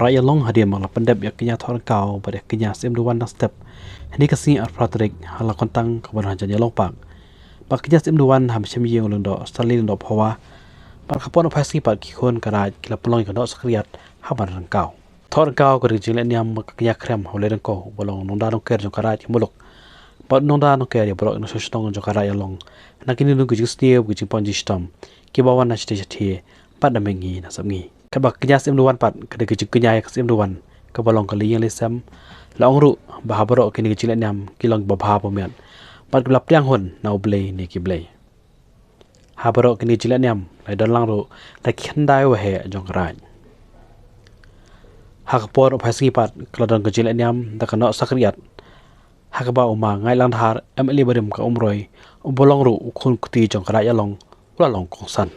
raya long hadia mangla pendep ya kenya thor kau pada kenya sem duan na step ini kasi arpratrik hala kontang kaban haja long pak kenya sem duan ham sem yeng long do stalin do phawa pak kapon phasi pak khon karaj kila pelong do sakriat haban rang kau thor kau ko rijing le niam kenya krem hole rang ko bolong nong da no ker jong karaj muluk pat nong da no ker ya bolong no sostong jong karaj long nakini nu gujing stie gujing ponji stom ki bawan na chite chite pat da mengi na samngi kabak kenya sem duan pat kede gujing kenya sem duan ka bolong ka liyang le sam long ru bahabro kini gujing le niam kilong babha pomian pat glap tiang hon na oblei ni ki blei habro kini gujing le niam lai don lang ru ta khendai wa he jong karaj hakpor phasi pat kladon gujing le niam da kana sakriat hakba uma ngai lang thar emli barim ka umroi bolong ru khun kuti jong karaj along ula long kongsan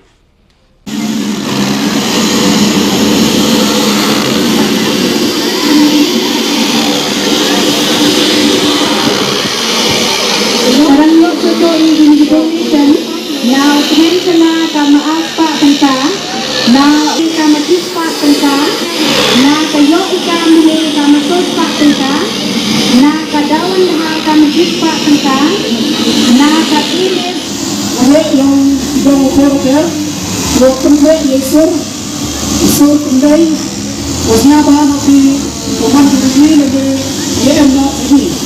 now pensiona kama apa tenta now kama kispa tenta na kayo ikamile kama sospa tenta na kadawan ha kama kispa tenta na katilis yung hotel waktu yesur so kembali wasna ba di koman di lagi ya no ini